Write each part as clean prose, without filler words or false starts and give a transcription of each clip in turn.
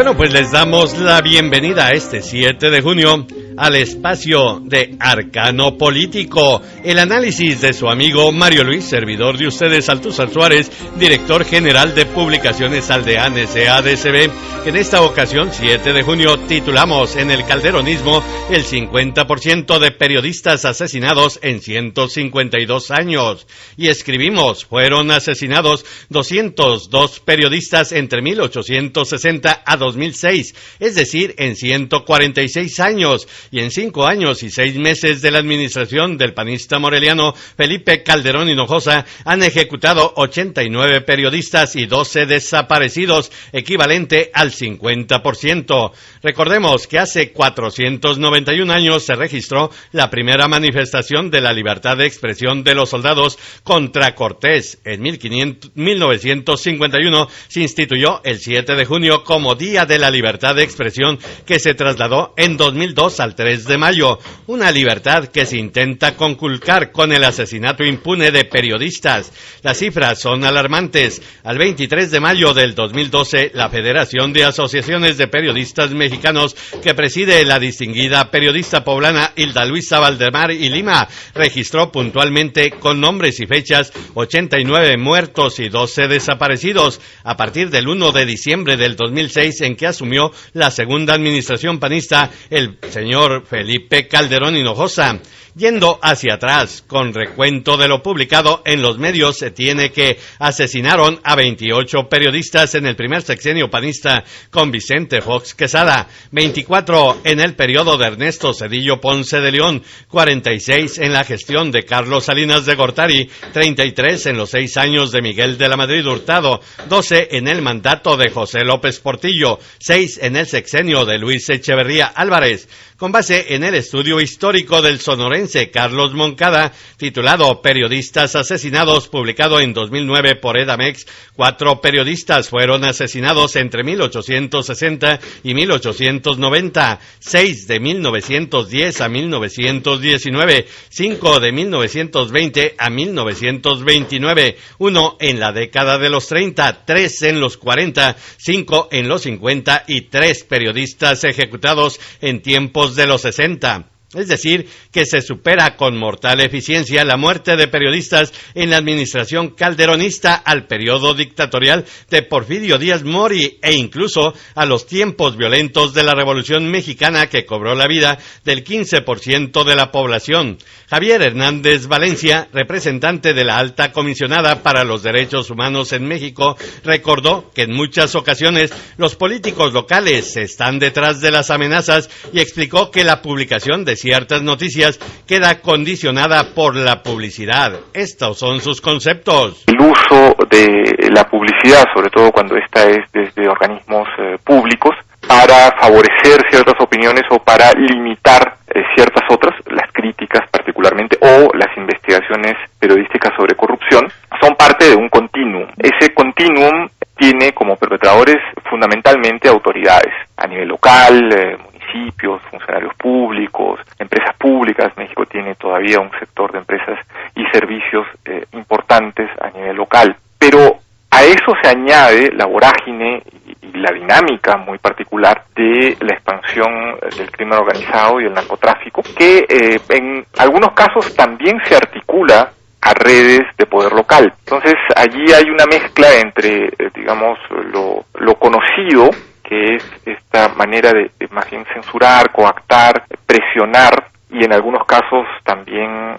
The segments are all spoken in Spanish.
Bueno, pues les damos la bienvenida a este 7 de junio al espacio de Arcano Político, el análisis de su amigo Mario Luis, servidor de ustedes, Altúzar Suárez, director general de Publicaciones Aldeanes SADCB. En esta ocasión, 7 de junio, titulamos En el calderonismo, el 50% de periodistas asesinados en 152 años. Y escribimos, fueron asesinados 202 periodistas entre 1860 a 2006, es decir, en 146 años, y en 5 años y 6 meses de la administración del panista moreliano Felipe Calderón Hinojosa han ejecutado 89 periodistas y 12 desaparecidos, equivalente al 50%. Recordemos que hace 491 años se registró la primera manifestación de la libertad de expresión de los soldados contra Cortés. En 1951 se instituyó el 7 de junio como Día de la Libertad de Expresión, que se trasladó en 2002 al 3 de mayo, una libertad que se intenta conculcar con el asesinato impune de periodistas. Las cifras son alarmantes. Al 23 de mayo del 2012, la Federación de Asociaciones de Periodistas Mexicanos, que preside la distinguida periodista poblana Hilda Luisa Valdemar y Lima, registró puntualmente, con nombres y fechas, 89 muertos y 12 desaparecidos, a partir del 1 de diciembre del 2006, en que asumió la segunda administración panista el señor Felipe Calderón Hinojosa. Yendo hacia atrás, con recuento de lo publicado en los medios, se tiene que asesinaron a 28 periodistas en el primer sexenio panista con Vicente Fox Quesada, 24 en el periodo de Ernesto Zedillo Ponce de León, 46 en la gestión de Carlos Salinas de Gortari, 33 en los 6 años de Miguel de la Madrid Hurtado, 12 en el mandato de José López Portillo, 6 en el sexenio de Luis Echeverría Álvarez. Con base en el estudio histórico del sonorense Carlos Moncada, titulado Periodistas asesinados, publicado en 2009 por Edamex, 4 periodistas fueron asesinados entre 1860 y 1890, 6 de 1910 a 1919, 5 de 1920 a 1929, 1 en la década de los 30, 3 en los 40, 5 en los 50 y 3 periodistas ejecutados en tiempos de los 60. Es decir, que se supera con mortal eficiencia la muerte de periodistas en la administración calderonista al periodo dictatorial de Porfirio Díaz Mori e incluso a los tiempos violentos de la Revolución Mexicana, que cobró la vida del 15% de la población. Javier Hernández Valencia, representante de la Alta Comisionada para los Derechos Humanos en México, recordó que en muchas ocasiones los políticos locales están detrás de las amenazas y explicó que la publicación de ciertas noticias queda condicionada por la publicidad. Estos son sus conceptos. El uso de la publicidad, sobre todo cuando esta es desde organismos públicos, para favorecer ciertas opiniones o para limitar ciertas otras, las críticas particularmente, o las investigaciones periodísticas sobre corrupción, son parte de un continuum. Ese continuum tiene como perpetradores fundamentalmente autoridades a nivel local, municipios, funcionarios públicos, empresas públicas. México tiene todavía un sector de empresas y servicios importantes a nivel local. Pero a eso se añade la vorágine y la dinámica muy particular de la expansión del crimen organizado y el narcotráfico, que en algunos casos también se articula a redes de poder local. Entonces allí hay una mezcla entre, digamos, lo conocido, que es esta manera de más bien censurar, coactar, presionar y en algunos casos también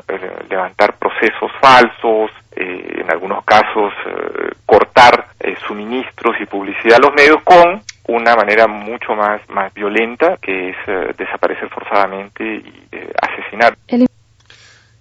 levantar procesos falsos, en algunos casos cortar suministros y publicidad a los medios, con una manera mucho más violenta, que es desaparecer forzadamente y asesinar.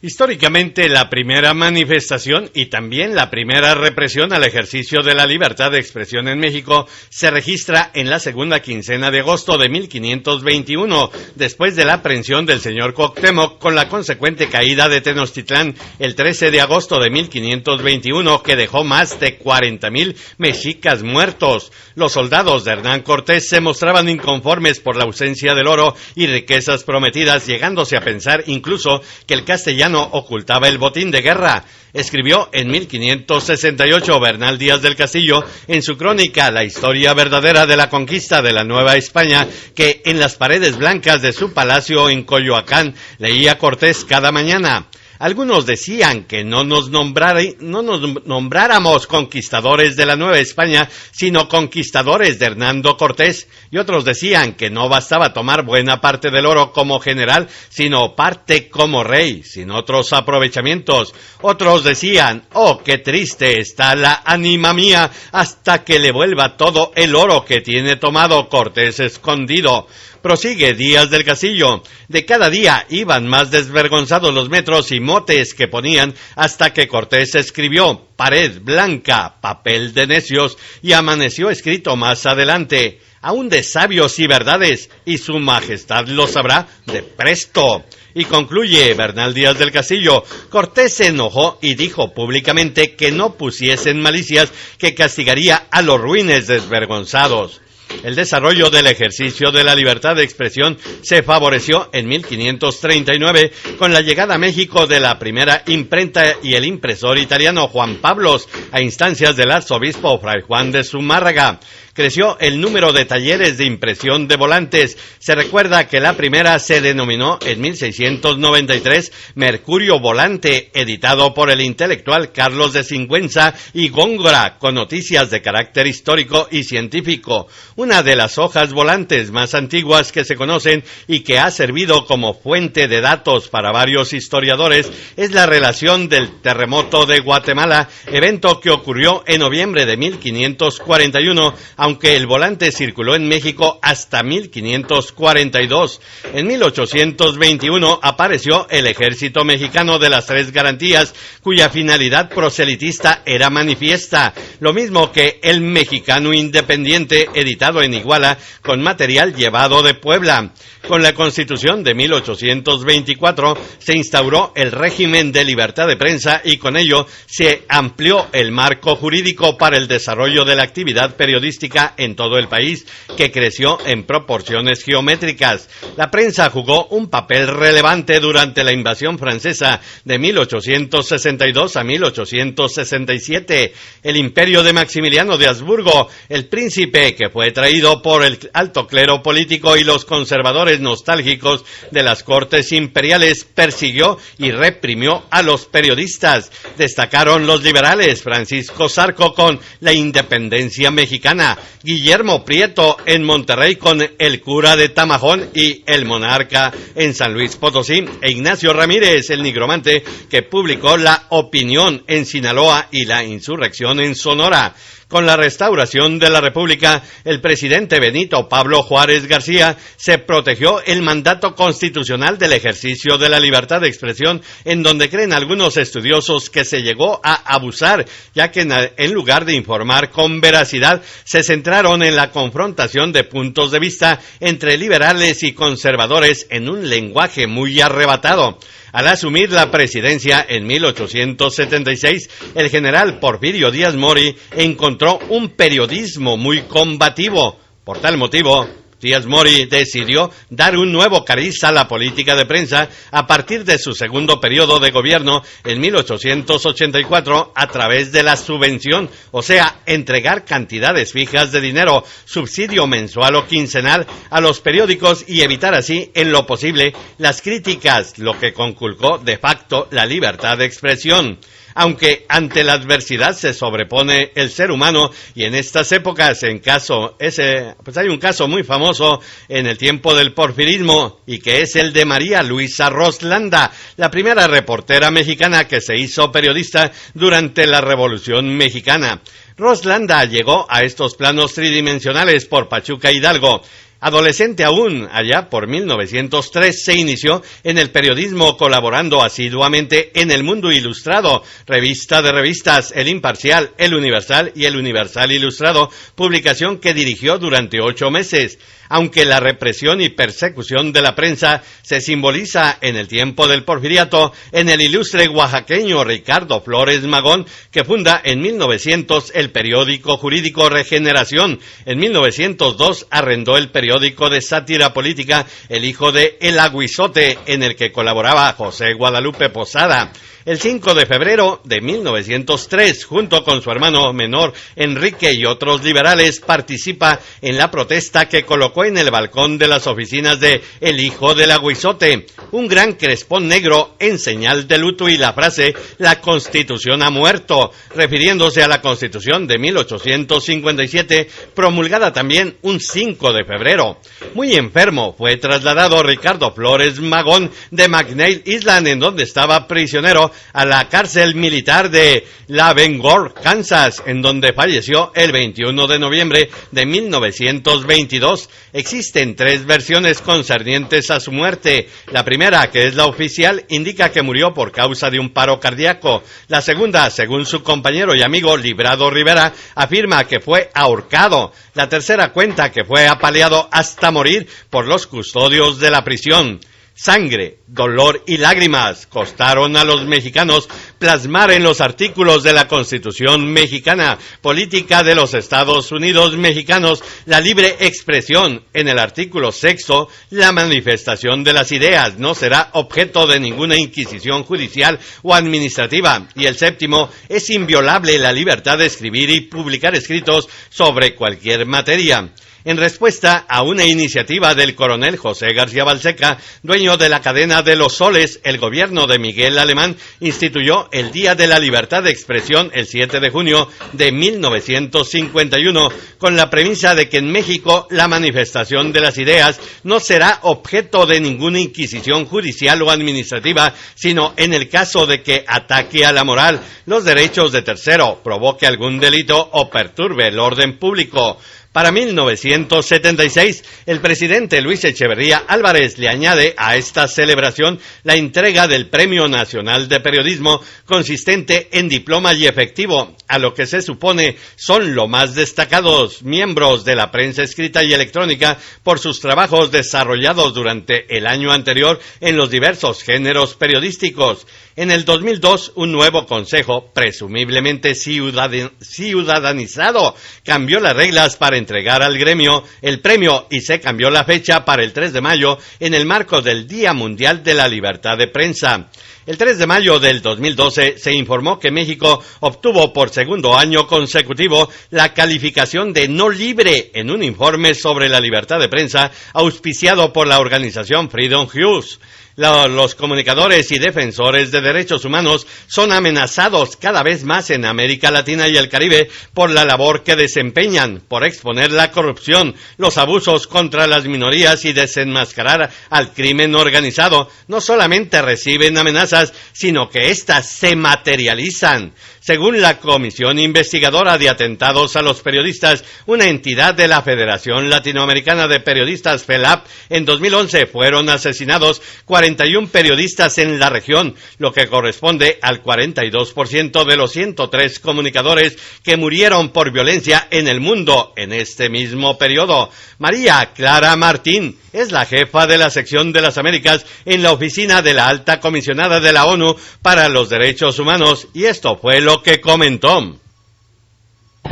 Históricamente, la primera manifestación y también la primera represión al ejercicio de la libertad de expresión en México se registra en la segunda quincena de agosto de 1521, después de la aprehensión del señor Cuauhtémoc, con la consecuente caída de Tenochtitlán el 13 de agosto de 1521, que dejó más de 40,000 mexicas muertos. Los soldados de Hernán Cortés se mostraban inconformes por la ausencia del oro y riquezas prometidas, llegándose a pensar incluso que el castellano mexicano ocultaba el botín de guerra. Escribió en 1568 Bernal Díaz del Castillo en su crónica La historia verdadera de la conquista de la Nueva España, que en las paredes blancas de su palacio en Coyoacán leía Cortés cada mañana. Algunos decían que no nos nombráramos conquistadores de la Nueva España, sino conquistadores de Hernando Cortés, y otros decían que no bastaba tomar buena parte del oro como general, sino parte como rey, sin otros aprovechamientos. Otros decían, oh, qué triste está la ánima mía, hasta que le vuelva todo el oro que tiene tomado Cortés escondido. Prosigue Díaz del Castillo. De cada día iban más desvergonzados los metros y motes que ponían hasta que Cortés escribió pared blanca, papel de necios, y amaneció escrito más adelante, aún de sabios y verdades, y su majestad lo sabrá de presto. Y concluye Bernal Díaz del Castillo, Cortés se enojó y dijo públicamente que no pusiesen malicias, que castigaría a los ruines desvergonzados. El desarrollo del ejercicio de la libertad de expresión se favoreció en 1539 con la llegada a México de la primera imprenta y el impresor italiano Juan Pablos, a instancias del arzobispo Fray Juan de Zumárraga. Creció el número de talleres de impresión de volantes. Se recuerda que la primera se denominó en 1693 Mercurio Volante, editado por el intelectual Carlos de Sigüenza y Góngora, con noticias de carácter histórico y científico. Una de las hojas volantes más antiguas que se conocen y que ha servido como fuente de datos para varios historiadores es la relación del terremoto de Guatemala, evento que ocurrió en noviembre de 1541, aunque el volante circuló en México hasta 1542. En 1821 apareció el Ejército Mexicano de las Tres Garantías, cuya finalidad proselitista era manifiesta, lo mismo que el Mexicano Independiente, editado en Iguala, con material llevado de Puebla. Con la Constitución de 1824 se instauró el régimen de libertad de prensa y con ello se amplió el marco jurídico para el desarrollo de la actividad periodística en todo el país, que creció en proporciones geométricas. La prensa jugó un papel relevante durante la invasión francesa de 1862 a 1867. El imperio de Maximiliano de Habsburgo, el príncipe que fue traído por el alto clero político y los conservadores nostálgicos de las cortes imperiales, persiguió y reprimió a los periodistas. Destacaron los liberales, Francisco Zarco con La Independencia Mexicana, Guillermo Prieto en Monterrey con El Cura de Tamajón y El Monarca en San Luis Potosí, e Ignacio Ramírez, el nigromante, que publicó La Opinión en Sinaloa y La Insurrección en Sonora. Con la restauración de la República, el presidente Benito Pablo Juárez García se protegió el mandato constitucional del ejercicio de la libertad de expresión, en donde creen algunos estudiosos que se llegó a abusar, ya que en lugar de informar con veracidad, se centraron en la confrontación de puntos de vista entre liberales y conservadores en un lenguaje muy arrebatado. Al asumir la presidencia en 1876, el general Porfirio Díaz Mori encontró un periodismo muy combativo. Por tal motivo, Díaz Mori decidió dar un nuevo cariz a la política de prensa a partir de su segundo periodo de gobierno en 1884 a través de la subvención, o sea, entregar cantidades fijas de dinero, subsidio mensual o quincenal a los periódicos y evitar así, en lo posible, las críticas, lo que conculcó de facto la libertad de expresión. Aunque ante la adversidad se sobrepone el ser humano, y en estas épocas pues hay un caso muy famoso en el tiempo del porfirismo, y que es el de María Luisa Roslanda, la primera reportera mexicana que se hizo periodista durante la Revolución Mexicana. Roslanda llegó a estos planos tridimensionales por Pachuca, Hidalgo. Adolescente aún, allá por 1903, se inició en el periodismo colaborando asiduamente en El Mundo Ilustrado, revista de revistas, El Imparcial, El Universal y El Universal Ilustrado, publicación que dirigió durante 8 meses. Aunque la represión y persecución de la prensa se simboliza en el tiempo del Porfiriato en el ilustre oaxaqueño Ricardo Flores Magón, que funda en 1900 el periódico jurídico Regeneración. En 1902 arrendó el periódico de sátira política El Hijo de El Aguizote, en el que colaboraba José Guadalupe Posada. El 5 de febrero de 1903, junto con su hermano menor Enrique y otros liberales, participa en la protesta que colocó en el balcón de las oficinas de El Hijo del Aguizote un gran crespón negro en señal de luto y la frase "La Constitución ha muerto", refiriéndose a la Constitución de 1857, promulgada también un 5 de febrero. Muy enfermo, fue trasladado Ricardo Flores Magón de McNeil Island, en donde estaba prisionero, a la cárcel militar de Lavengore, Kansas, en donde falleció el 21 de noviembre de 1922. Existen 3 versiones concernientes a su muerte. La primera, que es la oficial, indica que murió por causa de un paro cardíaco. La segunda, según su compañero y amigo Librado Rivera, afirma que fue ahorcado. La tercera cuenta que fue apaleado hasta morir por los custodios de la prisión. Sangre, dolor y lágrimas costaron a los mexicanos plasmar en los artículos de la Constitución mexicana, política de los Estados Unidos mexicanos, la libre expresión. En el artículo 6, la manifestación de las ideas no será objeto de ninguna inquisición judicial o administrativa. Y el 7, es inviolable la libertad de escribir y publicar escritos sobre cualquier materia. En respuesta a una iniciativa del coronel José García Balseca, dueño de la cadena de Los Soles, el gobierno de Miguel Alemán instituyó el Día de la Libertad de Expresión el 7 de junio de 1951, con la premisa de que en México la manifestación de las ideas no será objeto de ninguna inquisición judicial o administrativa, sino en el caso de que ataque a la moral, los derechos de tercero, provoque algún delito o perturbe el orden público. Para 1976, el presidente Luis Echeverría Álvarez le añade a esta celebración la entrega del Premio Nacional de Periodismo, consistente en diploma y efectivo, a lo que se supone son los más destacados miembros de la prensa escrita y electrónica por sus trabajos desarrollados durante el año anterior en los diversos géneros periodísticos. En el 2002, un nuevo consejo, presumiblemente ciudadanizado, cambió las reglas para entregar al gremio el premio y se cambió la fecha para el 3 de mayo en el marco del Día Mundial de la Libertad de Prensa. El 3 de mayo del 2012 se informó que México obtuvo por segundo año consecutivo la calificación de no libre en un informe sobre la libertad de prensa auspiciado por la organización Freedom House. Los comunicadores y defensores de derechos humanos son amenazados cada vez más en América Latina y el Caribe por la labor que desempeñan, por exponer la corrupción, los abusos contra las minorías y desenmascarar al crimen organizado. No solamente reciben amenazas, sino que éstas se materializan. Según la Comisión Investigadora de Atentados a los Periodistas, una entidad de la Federación Latinoamericana de Periodistas, FELAP, en 2011 fueron asesinados 41 periodistas en la región, lo que corresponde al 42% de los 103 comunicadores que murieron por violencia en el mundo en este mismo periodo. María Clara Martín es la jefa de la sección de las Américas en la oficina de la Alta Comisionada de la ONU para los Derechos Humanos, y esto fue lo que comentó.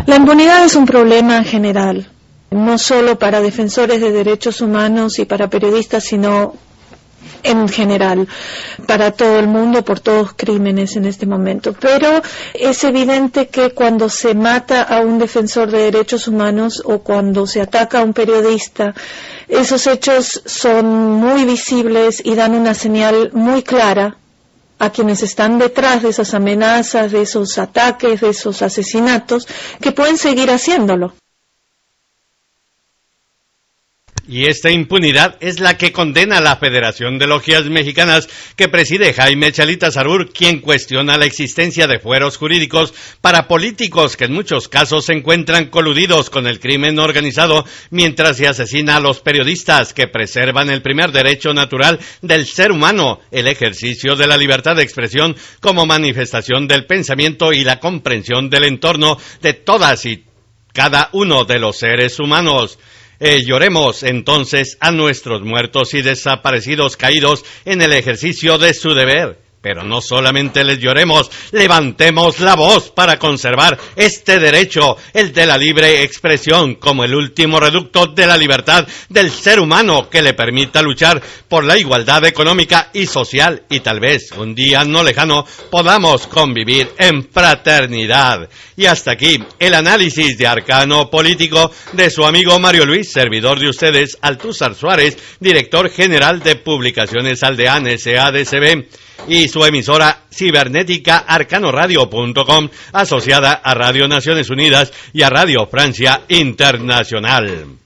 La impunidad es un problema en general, no solo para defensores de derechos humanos y para periodistas, sino en general, para todo el mundo, por todos crímenes en este momento. Pero es evidente que cuando se mata a un defensor de derechos humanos o cuando se ataca a un periodista, esos hechos son muy visibles y dan una señal muy clara a quienes están detrás de esas amenazas, de esos ataques, de esos asesinatos, que pueden seguir haciéndolo. Y esta impunidad es la que condena a la Federación de Logias Mexicanas que preside Jaime Chalita Sarur, quien cuestiona la existencia de fueros jurídicos para políticos que en muchos casos se encuentran coludidos con el crimen organizado mientras se asesina a los periodistas que preservan el primer derecho natural del ser humano, el ejercicio de la libertad de expresión como manifestación del pensamiento y la comprensión del entorno de todas y cada uno de los seres humanos. Lloremos entonces a nuestros muertos y desaparecidos caídos en el ejercicio de su deber. Pero no solamente les lloremos, levantemos la voz para conservar este derecho, el de la libre expresión, como el último reducto de la libertad del ser humano que le permita luchar por la igualdad económica y social y tal vez un día no lejano podamos convivir en fraternidad. Y hasta aquí el análisis de Arcano Político de su amigo Mario Luis, servidor de ustedes, Altúzar Suárez, director general de Publicaciones Aldean SADCB, y su emisora cibernética arcanoradio.com, asociada a Radio Naciones Unidas y a Radio Francia Internacional.